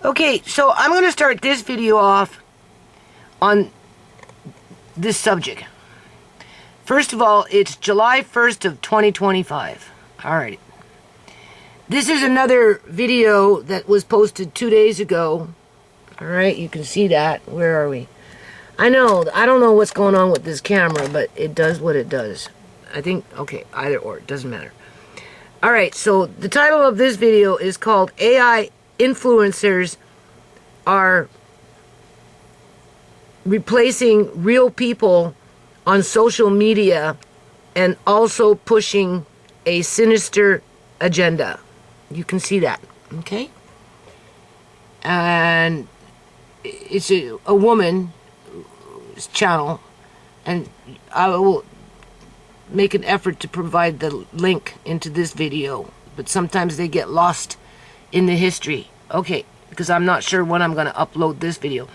Okay, so I'm going to start this video off on this subject. First of all, it's July 1st of 2025. Alrighty. This is another video that was posted 2 days ago. Alright, you can see that. Where are we? I know, I don't know what's going on with this camera, but it does what it does. I think, okay, either or, it doesn't matter. Alright, so the title of this video is called AI Influencers Are Replacing Real People on Social Media and Also Pushing a Sinister Agenda. You can see that, okay? And it's a woman's channel, and I will make an effort to provide the link into this video, but sometimes they get lost in the history. Okay, because I'm not sure when I'm going to upload this video.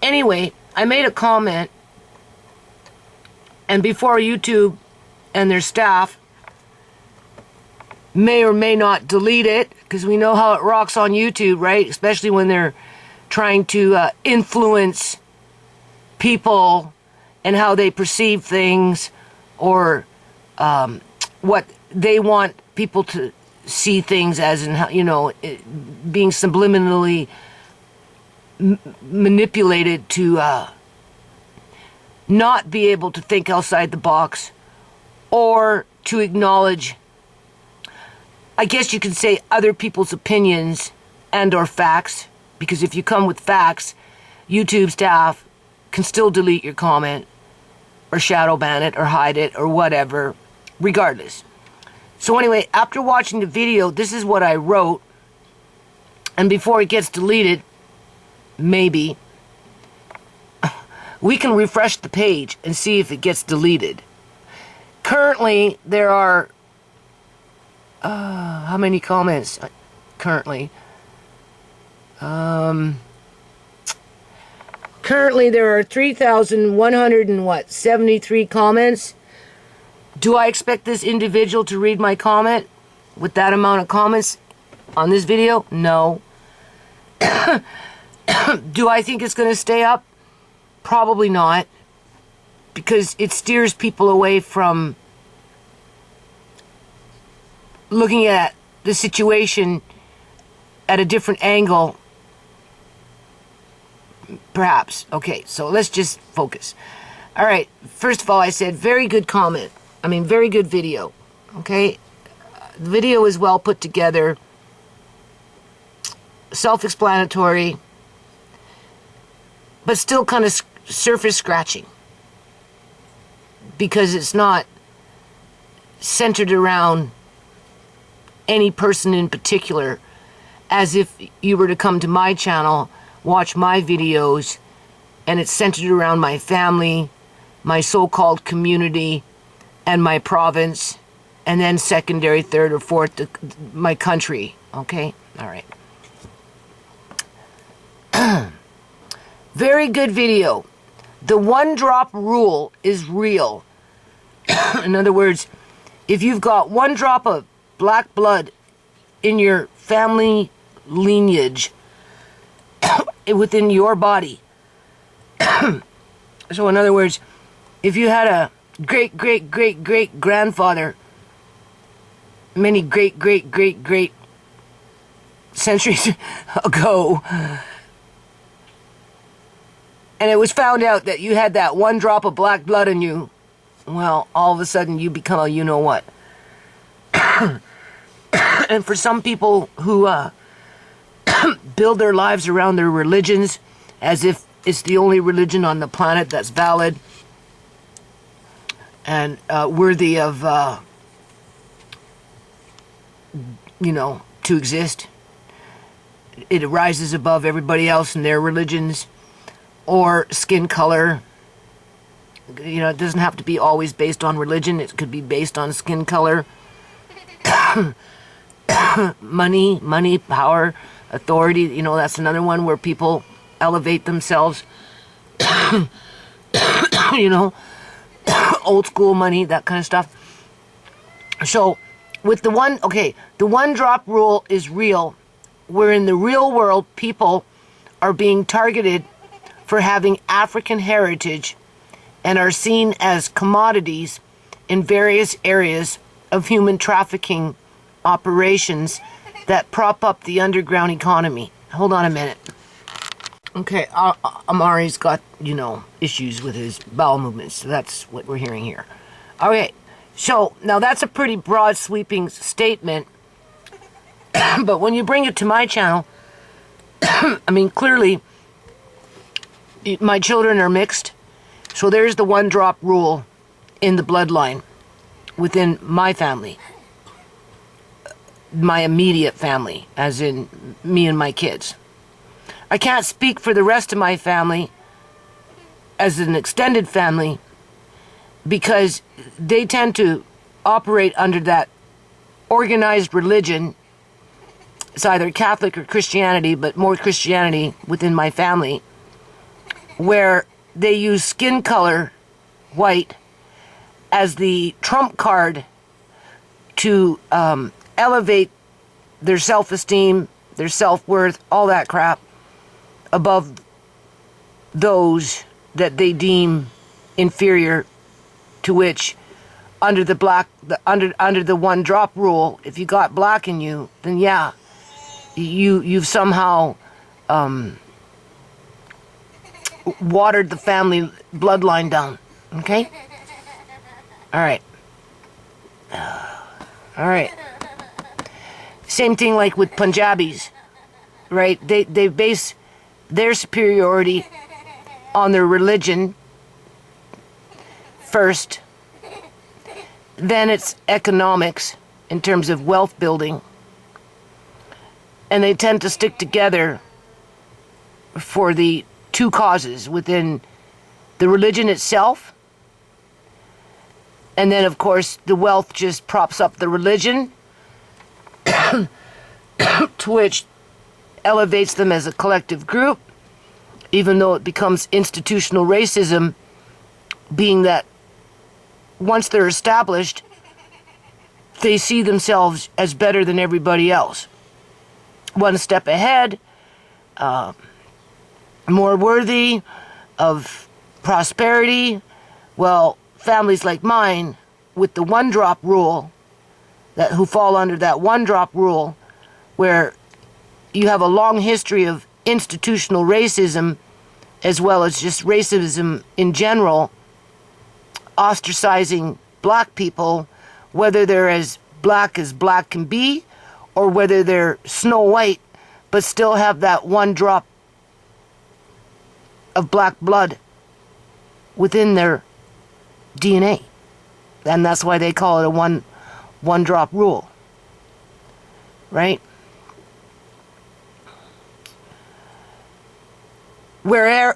Anyway, I made a comment, and before YouTube and their staff may or may not delete it, because we know how it rocks on YouTube, right? Especially when they're trying to influence people and how they perceive things, or what they want people to see things as, and how, you know, being subliminally manipulated to not be able to think outside the box, or to acknowledge, I guess you could say, other people's opinions and or facts, because if you come with facts, YouTube staff can still delete your comment or shadow ban it or hide it or whatever, regardless. So anyway, after watching the video, this is what I wrote, and before it gets deleted, maybe, we can refresh the page and see if it gets deleted. Currently, there are, how many comments currently? Currently there are 3,173 comments. Do I expect this individual to read my comment with that amount of comments on this video? No. Do I think it's going to stay up? Probably not, because it steers people away from looking at the situation at a different angle, perhaps. Okay, so let's just focus. Alright, first of all, I said very good comment. I mean, very good video. Okay? The video is well put together, self-explanatory, but still kind of surface scratching, because it's not centered around any person in particular, as if you were to come to my channel, watch my videos, and it's centered around my family, my so-called community, and my province, and then secondary, third, or fourth, my country. Okay? Alright. Very good video. The one-drop rule is real. In other words, if you've got one drop of black blood in your family lineage, within your body. So in other words, if you had a great grandfather many great centuries ago, and it was found out that you had that one drop of black blood in you, well, all of a sudden you become a you-know-what. And for some people who build their lives around their religions as if it's the only religion on the planet that's valid and worthy of, you know, to exist. It rises above everybody else in their religions, or skin color. You know, it doesn't have to be always based on religion. It could be based on skin color. Money, power, authority. You know, that's another one where people elevate themselves. You know, old school money, that kind of stuff. So, with the one drop rule is real. Where in the real world, people are being targeted for having African heritage and are seen as commodities in various areas of human trafficking operations that prop up the underground economy. Hold on a minute. Okay, Amari's got, issues with his bowel movements, so that's what we're hearing here. Okay, so now that's a pretty broad sweeping statement, but when you bring it to my channel, I mean, clearly, my children are mixed, so there's the one drop rule in the bloodline within my family, my immediate family, as in me and my kids. I can't speak for the rest of my family as an extended family because they tend to operate under that organized religion. It's either Catholic or Christianity, but more Christianity within my family, where they use skin color, white, as the trump card to elevate their self-esteem, their self-worth, all that crap, above those that they deem inferior, to which under the one drop rule, if you got black in you, then yeah, you've somehow watered the family bloodline down. Okay? Alright. Alright. Same thing like with Punjabis, right? They base their superiority on their religion first, then it's economics in terms of wealth building, and they tend to stick together for the two causes within the religion itself, and then of course the wealth just props up the religion to which elevates them as a collective group, even though it becomes institutional racism, being that once they're established, they see themselves as better than everybody else. One step ahead, more worthy of prosperity. Well, families like mine, with the one drop rule, who fall under that one drop rule, where you have a long history of institutional racism, as well as just racism in general, ostracizing black people, whether they're as black can be, or whether they're Snow White, but still have that one drop of black blood within their DNA. And that's why they call it a one drop rule. Right? Where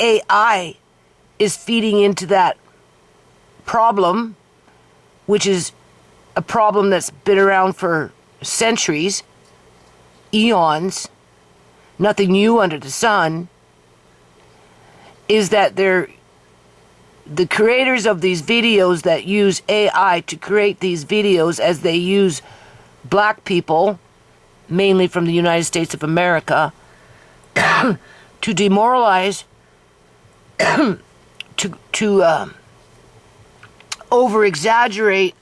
AI is feeding into that problem, which is a problem that's been around for centuries, eons, nothing new under the sun, is that the creators of these videos that use AI to create these videos, as they use black people, mainly from the United States of America, to demoralize, to over-exaggerate,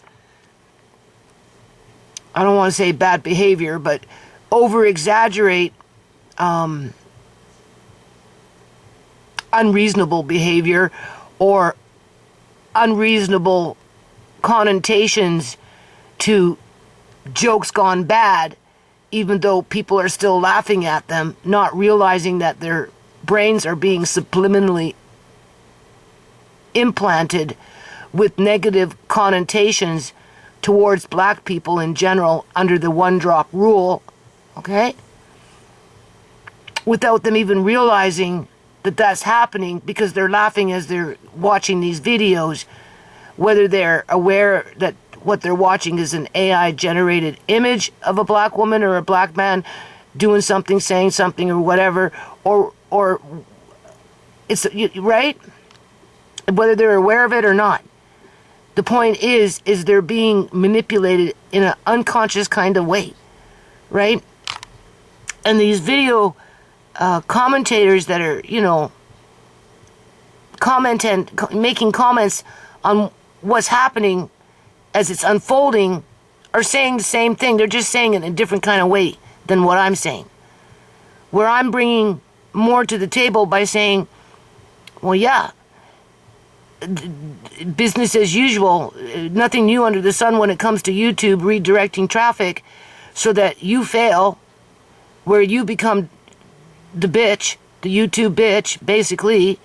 I don't want to say bad behavior, but over-exaggerate unreasonable behavior or unreasonable connotations to jokes gone bad, even though people are still laughing at them, not realizing that their brains are being subliminally implanted with negative connotations towards black people in general under the one drop rule, okay? Without them even realizing that that's happening, because they're laughing as they're watching these videos, whether they're aware that what they're watching is an AI generated image of a black woman or a black man doing something, saying something, or whatever, or it's right, whether they're aware of it or not. The point is they're being manipulated in an unconscious kind of way, right? And these video commentators that are, you know, making comments on what's happening as it's unfolding are saying the same thing. They're just saying it in a different kind of way than what I'm saying. Where I'm bringing more to the table by saying, well, yeah, business as usual, nothing new under the sun when it comes to YouTube redirecting traffic so that you fail, where you become the bitch, the YouTube bitch, basically,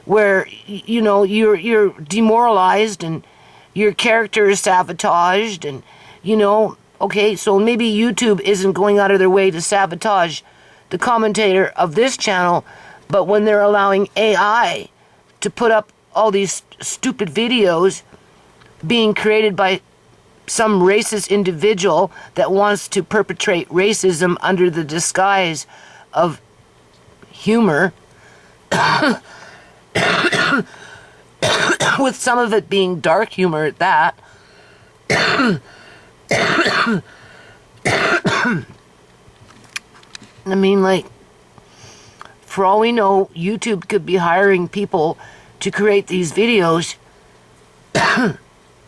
where, you know, you're demoralized and your character is sabotaged and, you know, okay, so maybe YouTube isn't going out of their way to sabotage the commentator of this channel, but when they're allowing AI to put up all these stupid videos being created by some racist individual that wants to perpetrate racism under the disguise of humor, with some of it being dark humor at that. I mean, like, for all we know, YouTube could be hiring people to create these videos,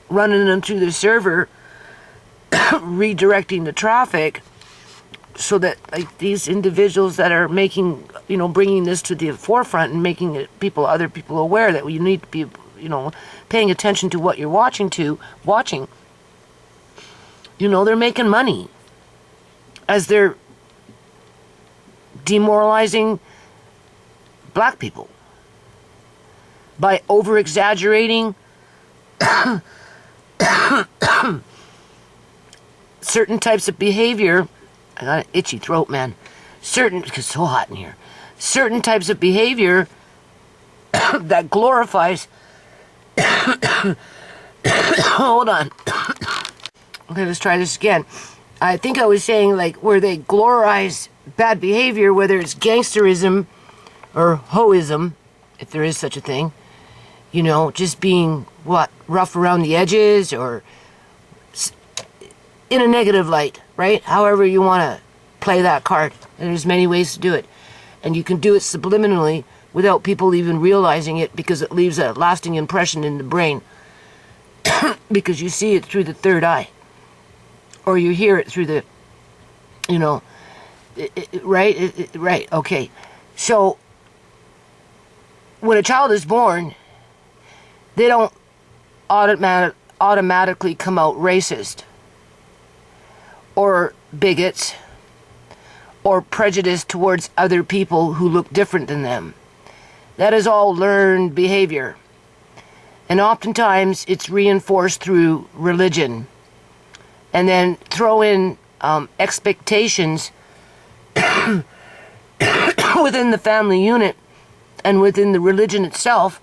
running them through the server, redirecting the traffic, so that, like, these individuals that are making, you know, bringing this to the forefront and making it other people aware that you need to be, you know, paying attention to what you're watching, you know, they're making money as they're demoralizing black people by over-exaggerating certain types of behavior. I got an itchy throat, man. Because it's so hot in here. Certain types of behavior that glorifies... Hold on. Okay, let's try this again. I think I was saying, like, where they glorize bad behavior, whether it's gangsterism or hoism, if there is such a thing. You know, just being, rough around the edges or in a negative light, right? However you want to play that card. And there's many ways to do it. And you can do it subliminally without people even realizing it, because it leaves a lasting impression in the brain. Because you see it through the third eye. Or you hear it through the, you know, right, okay. So, when a child is born, they don't automatically come out racist, or bigots, or prejudiced towards other people who look different than them. That is all learned behavior. And oftentimes it's reinforced through religion. And then throw in expectations within the family unit and within the religion itself,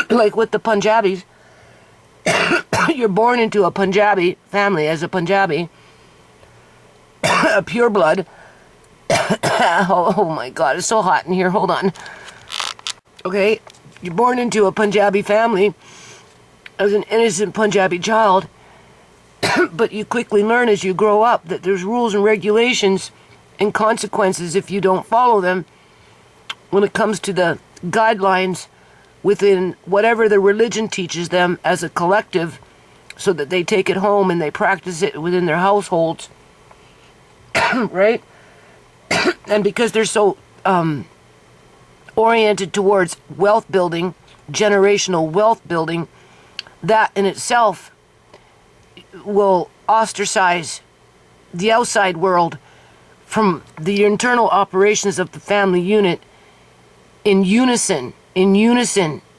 like with the Punjabis. You're born into a Punjabi family as a Punjabi, a pure blood. Oh my God, it's so hot in here. Hold on. Okay, you're born into a Punjabi family as an innocent Punjabi child. But you quickly learn as you grow up that there's rules and regulations and consequences if you don't follow them when it comes to the guidelines within whatever the religion teaches them as a collective, so that they take it home and they practice it within their households. Right? And because they're so oriented towards wealth building, generational wealth building, that in itself will ostracize the outside world from the internal operations of the family unit in unison,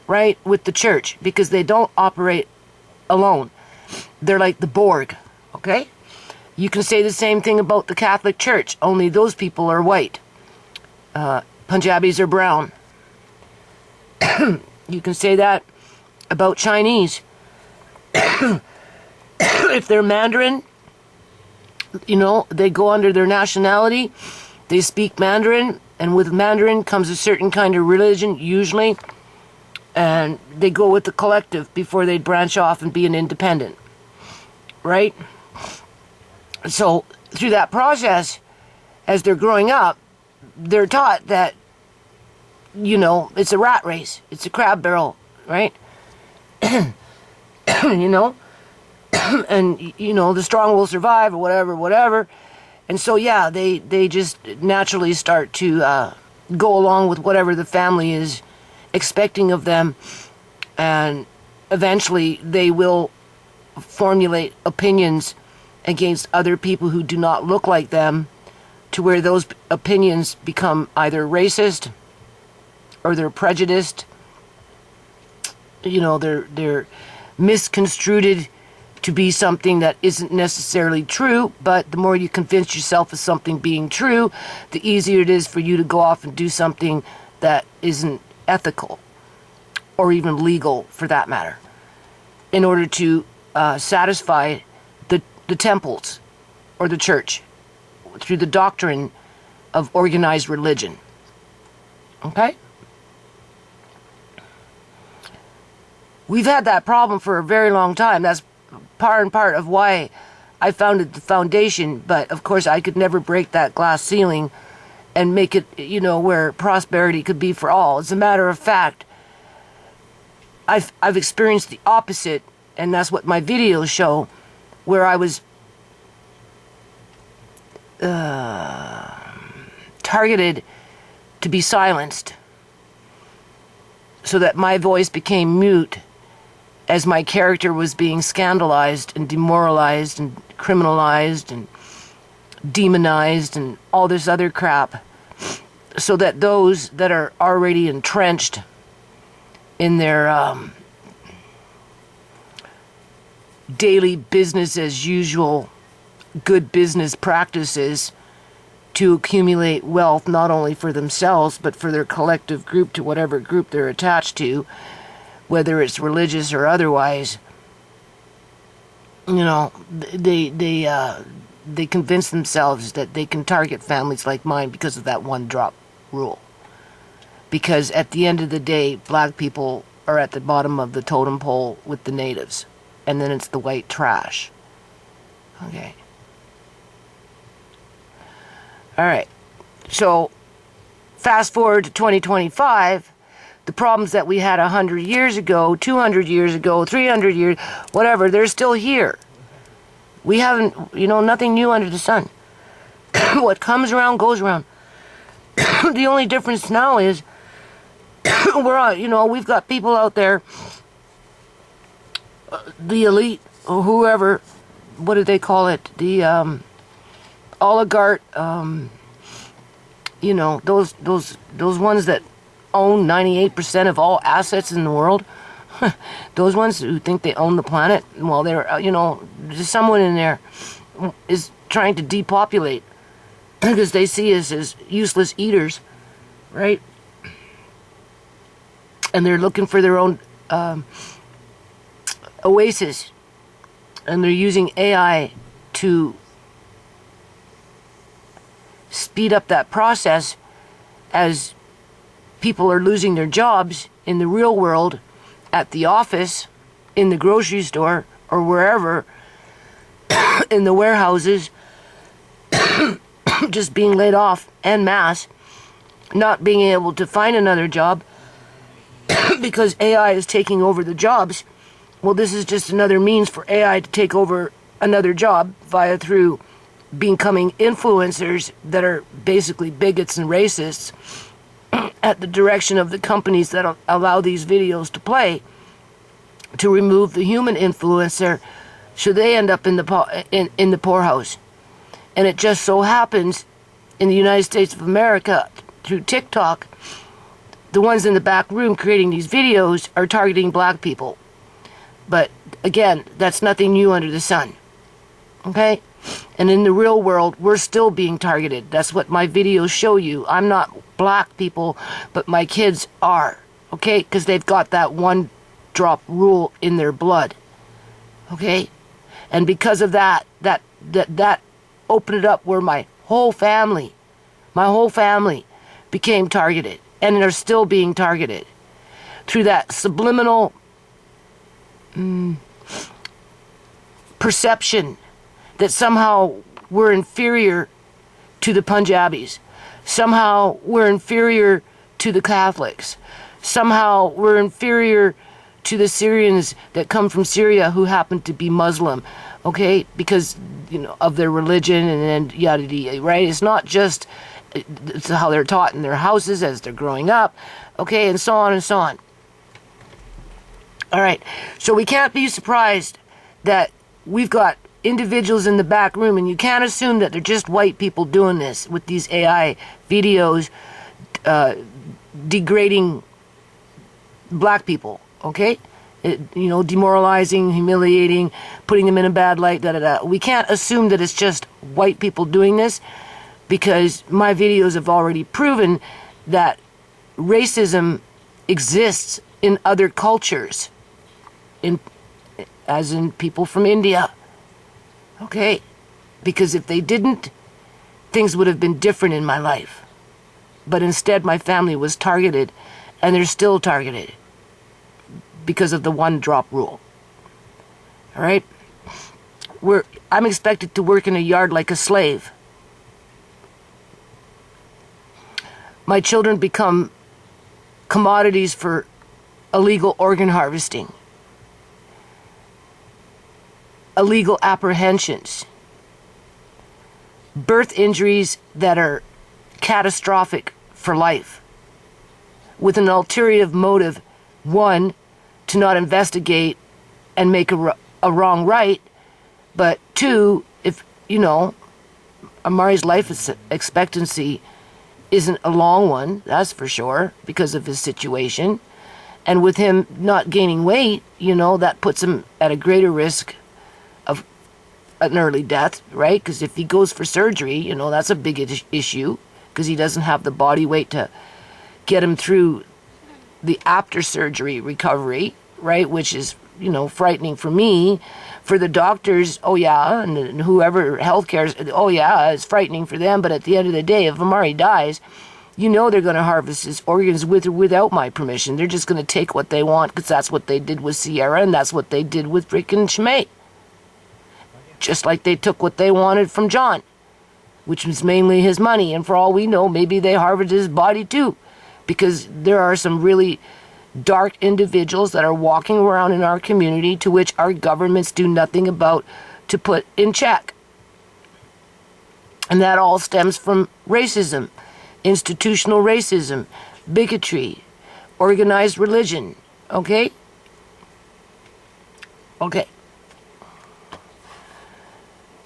right, with the church, because they don't operate alone. They're like the Borg, okay? You can say the same thing about the Catholic Church, only those people are white. Punjabis are brown. You can say that about Chinese. If they're Mandarin, you know, they go under their nationality, they speak Mandarin, and with Mandarin comes a certain kind of religion, usually, and they go with the collective before they branch off and be an independent, right? So, through that process, as they're growing up, they're taught that, you know, it's a rat race. It's a crab barrel, right? You know? And, you know, the strong will survive or whatever. And so, yeah, they just naturally start to go along with whatever the family is expecting of them. And eventually they will formulate opinions against other people who do not look like them, to where those opinions become either racist or they're prejudiced. You know, they're misconstrued to be something that isn't necessarily true, but the more you convince yourself of something being true, the easier it is for you to go off and do something that isn't ethical or even legal, for that matter, in order to satisfy the temples or the church through the doctrine of organized religion. Okay? We've had that problem for a very long time. That's part and part of why I founded the foundation, but of course I could never break that glass ceiling and make it, you know, where prosperity could be for all. As a matter of fact, I've experienced the opposite, and that's what my videos show, where I was targeted to be silenced so that my voice became mute as my character was being scandalized and demoralized and criminalized and demonized and all this other crap, so that those that are already entrenched in their daily business as usual good business practices to accumulate wealth, not only for themselves but for their collective group, to whatever group they're attached to, whether it's religious or otherwise, you know, they convince themselves that they can target families like mine because of that one drop rule. Because at the end of the day, black people are at the bottom of the totem pole with the natives, and then it's the white trash. Okay. All right. So fast forward to 2025, the problems that we had 100 years ago, 200 years ago, 300 years, whatever, they're still here. We haven't, you know, nothing new under the sun. What comes around goes around. The only difference now is you know, we've got people out there, the elite or whoever, what do they call it? The oligarch, you know, those ones that own 98% of all assets in the world. Those ones who think they own the planet, well, they're, you know, there's someone in there is trying to depopulate because they see us as useless eaters, right? And they're looking for their own oasis, and they're using AI to speed up that process as people are losing their jobs in the real world, at the office, in the grocery store, or wherever, in the warehouses, just being laid off en masse, not being able to find another job because AI is taking over the jobs. Well, this is just another means for AI to take over another job through becoming influencers that are basically bigots and racists at the direction of the companies that allow these videos to play, to remove the human influencer should they end up in the poorhouse. And it just so happens in the United States of America, through TikTok, the ones in the back room creating these videos are targeting black people. But again, that's nothing new under the sun. Okay? And in the real world, we're still being targeted. That's what my videos show you. I'm not black people, but my kids are. Okay? Because they've got that one drop rule in their blood. Okay? And because of that opened it up where my whole family became targeted, and are still being targeted through that subliminal perception that somehow we're inferior to the Punjabis. Somehow we're inferior to the Catholics. Somehow we're inferior to the Syrians that come from Syria who happen to be Muslim, okay? Because, you know, of their religion and then yada yada, right? It's not just it's how they're taught in their houses as they're growing up, okay? And so on and so on. All right, so we can't be surprised that we've got individuals in the back room, and you can't assume that they're just white people doing this with these AI videos degrading black people, okay? You know, demoralizing, humiliating, putting them in a bad light, da-da-da. We can't assume that it's just white people doing this, because my videos have already proven that racism exists in other cultures, as in people from India. Okay? Because if they didn't, things would have been different in my life. But instead, my family was targeted, and they're still targeted because of the one-drop rule. All right? I'm expected to work in a yard like a slave. My children become commodities for illegal organ harvesting, illegal apprehensions, birth injuries that are catastrophic for life, with an ulterior motive: one, to not investigate and make a wrong right, but two, if, you know, Amari's life expectancy isn't a long one, that's for sure, because of his situation, and with him not gaining weight, you know, that puts him at a greater risk of an early death, right? Because if he goes for surgery, you know, that's a big issue, because he doesn't have the body weight to get him through the after surgery recovery, right? Which is, you know, frightening for me. For the doctors, oh yeah, and whoever healthcare, oh yeah, it's frightening for them. But at the end of the day, if Amari dies, you know they're going to harvest his organs with or without my permission. They're just going to take what they want, because that's what they did with Sierra, and that's what they did with freaking Shmei. Just like they took what they wanted from John, which was mainly his money. And for all we know, maybe they harvested his body too, because there are some really dark individuals that are walking around in our community to which our governments do nothing about to put in check. And that all stems from racism, institutional racism, bigotry, organized religion, okay? Okay.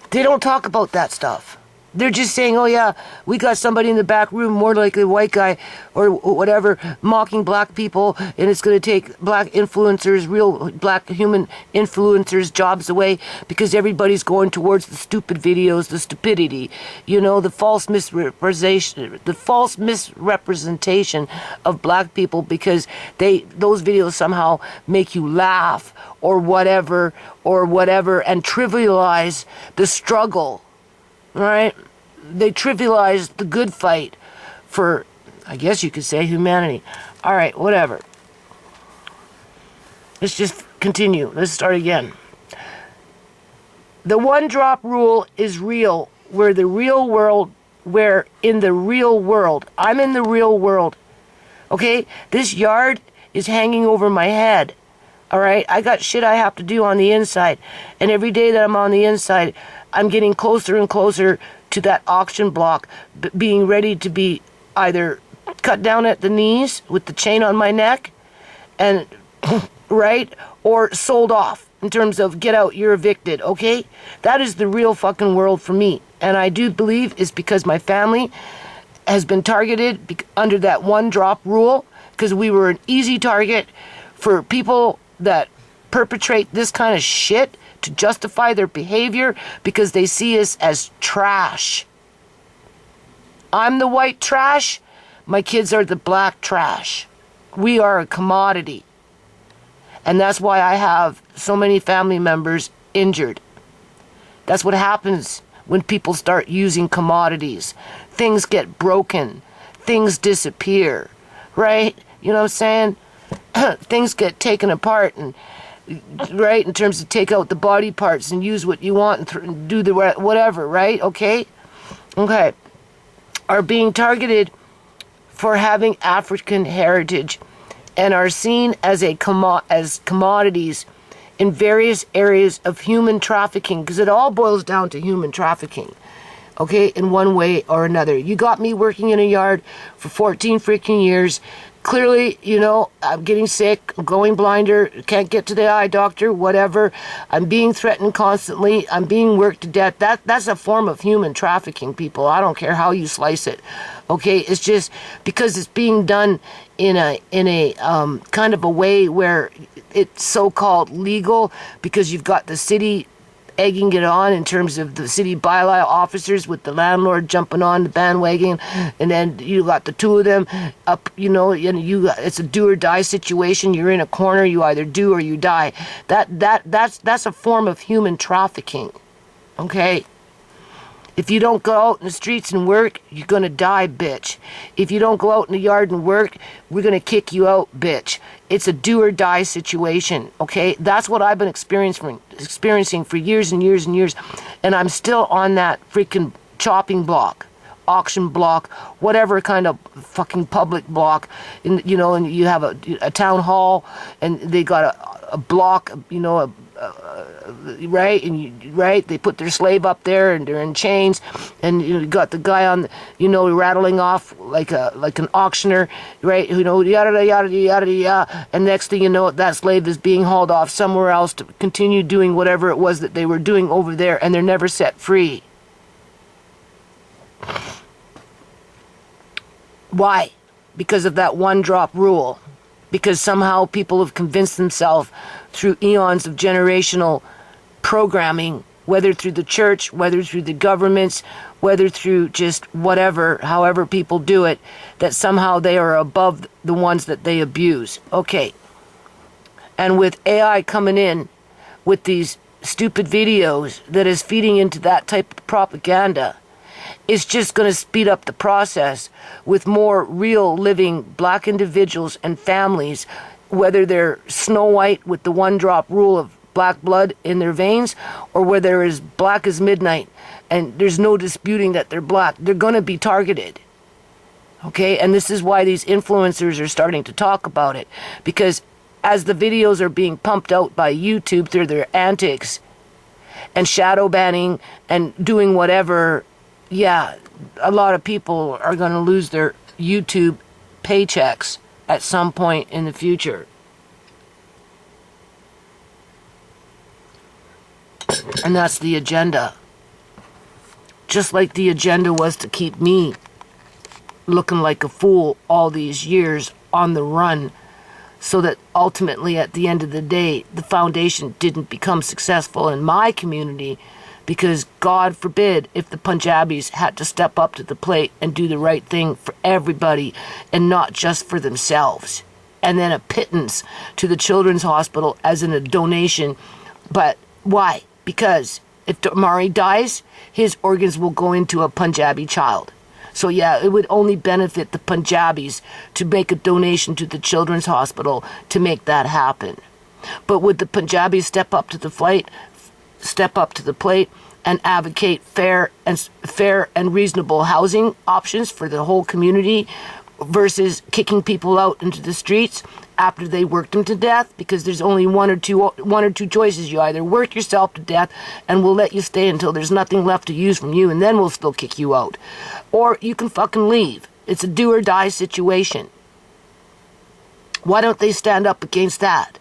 They don't talk about that stuff. They're just saying, oh yeah, we got somebody in the back room, more likely a white guy or whatever, mocking black people, and it's going to take black influencers, real black human influencers' jobs away, because everybody's going towards the stupid videos, the stupidity, you know, the false misrepresentation of black people, because those videos somehow make you laugh or whatever, and trivialize the struggle. Right? They trivialize the good fight for, I guess you could say, humanity. All right, whatever. Let's just continue. Let's start again. The one-drop rule is real, where in the real world, I'm in the real world. Okay? This yard is hanging over my head. All right? I got shit I have to do on the inside. And every day that I'm on the inside, I'm getting closer and closer to that auction block, being ready to be either cut down at the knees with the chain on my neck, and right, or sold off in terms of get out, you're evicted, okay? That is the real fucking world for me. And I do believe it's because my family has been targeted under that one-drop rule, because we were an easy target for people that perpetrate this kind of shit to justify their behavior, because they see us as trash. I'm the white trash. My kids are the black trash. We are a commodity. And that's why I have so many family members injured. That's what happens when people start using commodities. Things get broken. Things disappear. Right? You know what I'm saying? Things get taken apart, and right, in terms of take out the body parts and use what you want and do the whatever, right? Okay? are being targeted for having African heritage and are seen as as commodities in various areas of human trafficking, because it all boils down to human trafficking, okay, in one way or another. You got me working in a yard for 14 freaking years. Clearly, you know, I'm getting sick, I'm going blinder, can't get to the eye doctor, whatever. I'm being threatened constantly. I'm being worked to death. That's a form of human trafficking, people. I don't care how you slice it. Okay, it's just because it's being done in a kind of a way where it's so-called legal, because you've got the city egging it on in terms of the city bylaw officers with the landlord jumping on the bandwagon, and then you got the two of them up, you know, and it's a do or die situation. You're in a corner, you either do or you die. That's a form of human trafficking. Okay? If you don't go out in the streets and work, you're going to die, bitch. If you don't go out in the yard and work, we're going to kick you out, bitch. It's a do or die situation, okay? That's what I've been experiencing for years and years and years. And I'm still on that freaking chopping block, auction block, whatever kind of fucking public block. And, you know, and you have a town hall, and they got a block, you know, right, and they put their slave up there, and they're in chains, and you got the guy on, you know, rattling off like an auctioneer, right? You know, yada yada yada yada, and next thing you know, that slave is being hauled off somewhere else to continue doing whatever it was that they were doing over there, and they're never set free. Why? Because of that one-drop rule. Because somehow people have convinced themselves through eons of generational programming, whether through the church, whether through the governments, whether through just whatever, however people do it, that somehow they are above the ones that they abuse. Okay. And with AI coming in with these stupid videos that is feeding into that type of propaganda, it's just going to speed up the process with more real living black individuals and families, whether they're Snow White with the one-drop rule of black blood in their veins, or whether they're as black as midnight and there's no disputing that they're black. They're going to be targeted. Okay? And this is why these influencers are starting to talk about it, because as the videos are being pumped out by YouTube through their antics and shadow banning and doing whatever, yeah, a lot of people are going to lose their YouTube paychecks at some point in the future. And that's the agenda. Just like the agenda was to keep me looking like a fool all these years on the run, so that ultimately at the end of the day, the foundation didn't become successful in my community, because God forbid if the Punjabis had to step up to the plate and do the right thing for everybody and not just for themselves. And then a pittance to the children's hospital as in a donation. But why? Because if Mari dies, his organs will go into a Punjabi child. So yeah, it would only benefit the Punjabis to make a donation to the children's hospital to make that happen. But would the Punjabis step up to the plate and advocate fair and reasonable housing options for the whole community versus kicking people out into the streets after they worked them to death? Because there's only one or two choices. You either work yourself to death and we'll let you stay until there's nothing left to use from you, and then we'll still kick you out, or you can fucking leave. It's a do or die situation. Why don't they stand up against that?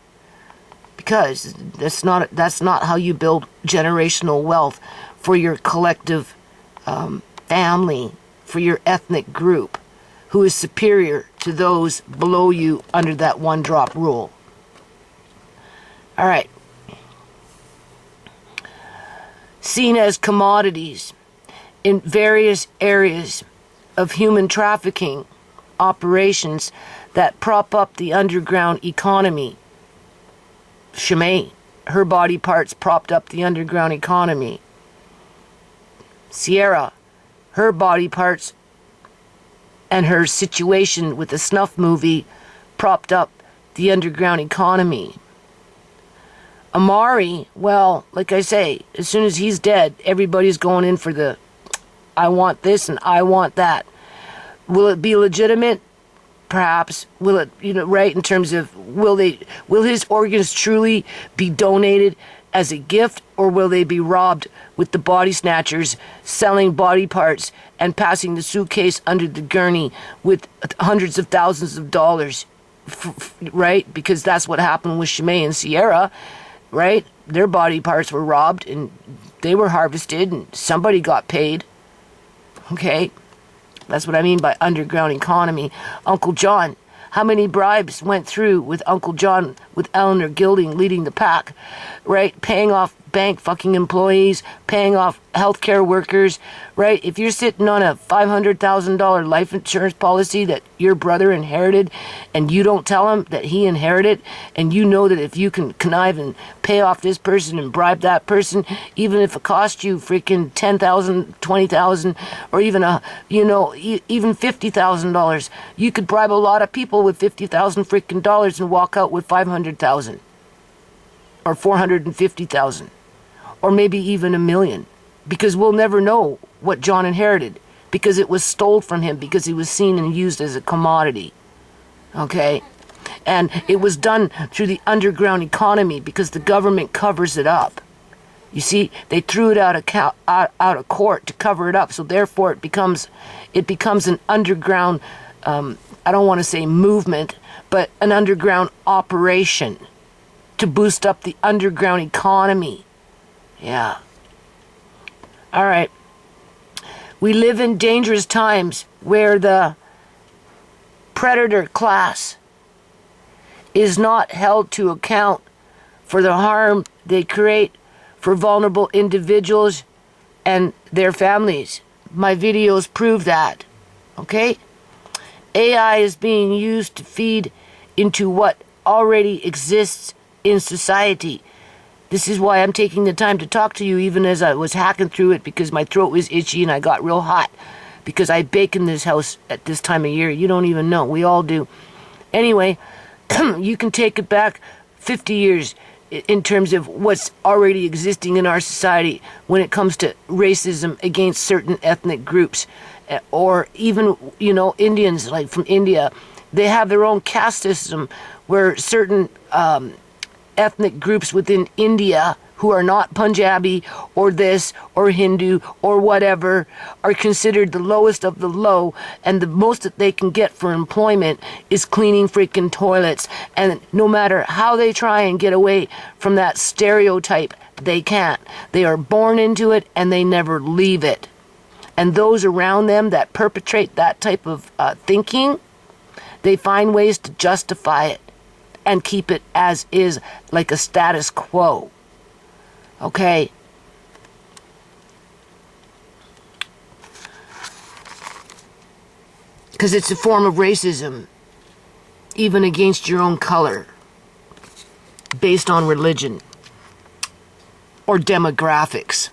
Because that's not how you build generational wealth for your collective family, for your ethnic group, who is superior to those below you under that one-drop rule. All right. Seen as commodities in various areas of human trafficking operations that prop up the underground economy. Shemay, her body parts propped up the underground economy. Sierra, her body parts and her situation with the snuff movie propped up the underground economy. Amari, well, like I say, as soon as he's dead, everybody's going in for the I want this and I want that. Will it be legitimate? Perhaps. Will it, right, in terms of will his organs truly be donated as a gift, or will they be robbed with the body snatchers selling body parts and passing the suitcase under the gurney with hundreds of thousands of dollars, right? Because that's what happened with Shimei and Sierra, right? Their body parts were robbed and they were harvested and somebody got paid. Okay? That's what I mean by underground economy. Uncle John. How many bribes went through with Uncle John, with Eleanor Gilding leading the pack, right? Paying off bank fucking employees, paying off healthcare workers, right? If you're sitting on a $500,000 life insurance policy that your brother inherited and you don't tell him that he inherited, and you know that if you can connive and pay off this person and bribe that person, even if it costs you freaking $10,000, $20,000, or even even $50,000, you could bribe a lot of people with $50,000 freaking dollars and walk out with 500,000 or 450,000. Or maybe even $1 million, because we'll never know what John inherited, because it was stole from him, because he was seen and used as a commodity. Okay? And it was done through the underground economy because the government covers it up. You see, they threw it out of court to cover it up, so therefore it becomes an underground, I don't want to say movement, but an underground operation to boost up the underground economy. Yeah. All right. We live in dangerous times where the predator class is not held to account for the harm they create for vulnerable individuals and their families. My videos prove that. Okay? AI is being used to feed into what already exists in society. This is why I'm taking the time to talk to you even as I was hacking through it, because my throat was itchy and I got real hot because I bake in this house at this time of year. You don't even know. We all do. Anyway, you can take it back 50 years in terms of what's already existing in our society when it comes to racism against certain ethnic groups, or even, Indians, like from India. They have their own caste system where certain ethnic groups within India who are not Punjabi or this or Hindu or whatever are considered the lowest of the low, and the most that they can get for employment is cleaning freaking toilets. And no matter how they try and get away from that stereotype, they can't. They are born into it and they never leave it. And those around them that perpetrate that type of thinking, they find ways to justify it and keep it as is, like a status quo. Okay? Because it's a form of racism, even against your own color, based on religion or demographics.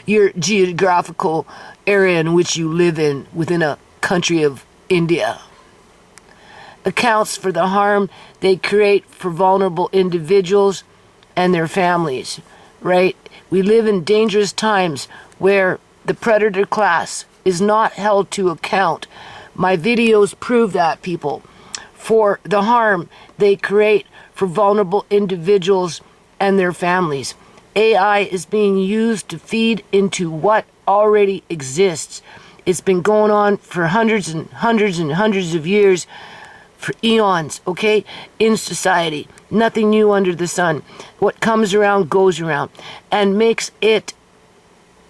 Your geographical area in which you live in within a country of India accounts for the harm they create for vulnerable individuals and their families, right? We live in dangerous times where the predator class is not held to account. My videos prove that, people, for the harm they create for vulnerable individuals and their families. AI is being used to feed into what already exists. It's been going on for hundreds and hundreds and hundreds of years, for eons, okay, in society. Nothing new under the sun. What comes around goes around, and makes it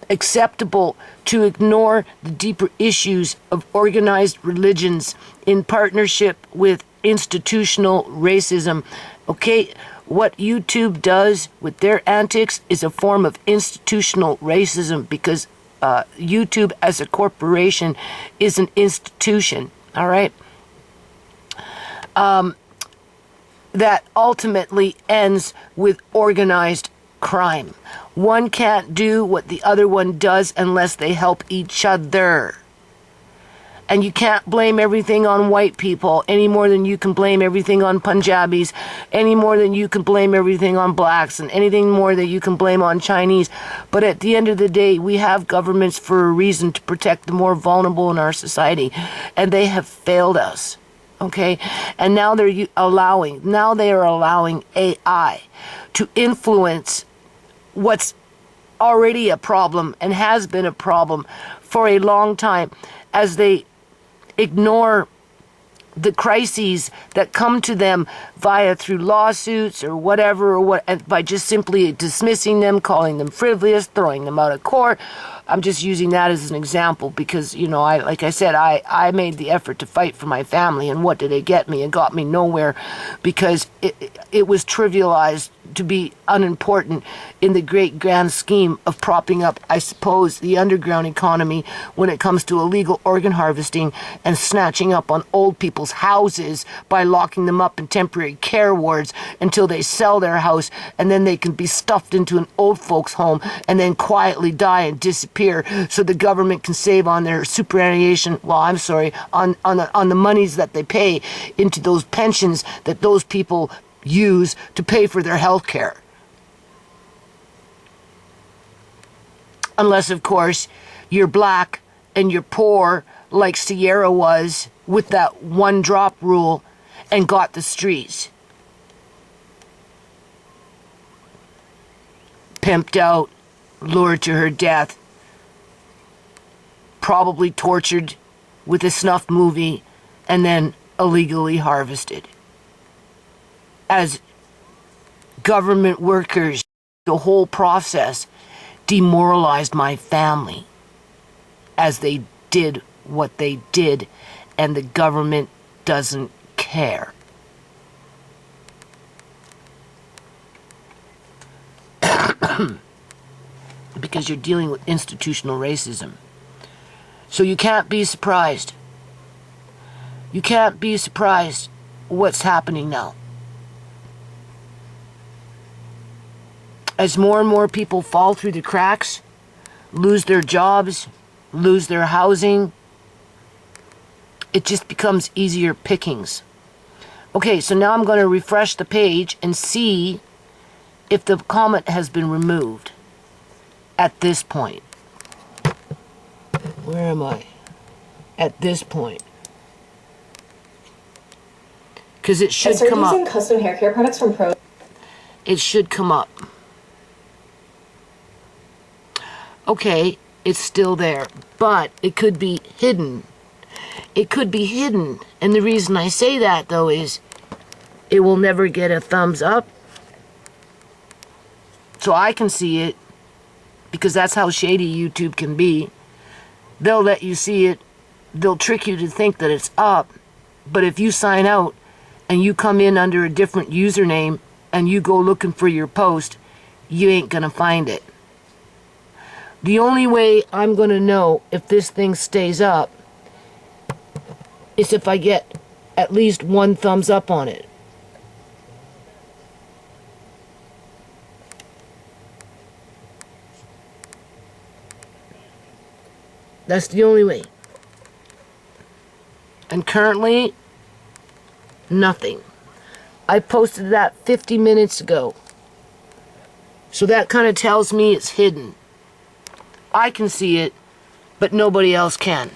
acceptable to ignore the deeper issues of organized religions in partnership with institutional racism. Okay, what YouTube does with their antics is a form of institutional racism, because YouTube as a corporation is an institution, all right? That ultimately ends with organized crime. One can't do what the other one does unless they help each other. And you can't blame everything on white people any more than you can blame everything on Punjabis, any more than you can blame everything on blacks, and anything more that you can blame on Chinese. But at the end of the day, we have governments for a reason, to protect the more vulnerable in our society. And they have failed us. Okay? And now they are allowing AI to influence what's already a problem and has been a problem for a long time, as they ignore the crises that come to them through lawsuits or whatever, by just simply dismissing them, calling them frivolous, throwing them out of court. I'm just using that as an example because, you know, like I said, I made the effort to fight for my family, and what did it get me? It got me nowhere, because it was trivialized to be unimportant in the great grand scheme of propping up, I suppose, the underground economy when it comes to illegal organ harvesting and snatching up on old people's houses by locking them up in temporary care wards until they sell their house, and then they can be stuffed into an old folks home and then quietly die and disappear, so the government can save on their superannuation, on the monies that they pay into those pensions that those people use to pay for their health care. Unless, of course, you're black and you're poor, like Sierra was, with that one drop rule, and got the streets. Pimped out, lured to her death, probably tortured with a snuff movie, and then illegally harvested. As government workers, the whole process demoralized my family as they did what they did, and the government doesn't care. Because you're dealing with institutional racism. So you can't be surprised. You can't be surprised what's happening now. As more and more people fall through the cracks, lose their jobs, lose their housing, it just becomes easier pickings. Okay, so now I'm going to refresh the page and see if the comment has been removed at this point. Where am I? At this point. Because it should come up. Using custom hair care products from Pro. It should come up. Okay, it's still there, but it could be hidden. It could be hidden, and the reason I say that, though, is it will never get a thumbs up, so I can see it, because that's how shady YouTube can be. They'll let you see it, they'll trick you to think that it's up, but if you sign out and you come in under a different username and you go looking for your post, you ain't gonna find it. The only way I'm going to know if this thing stays up is if I get at least one thumbs up on it. That's the only way. And currently, nothing. I posted that 50 minutes ago. So that kind of tells me it's hidden. I can see it, but nobody else can.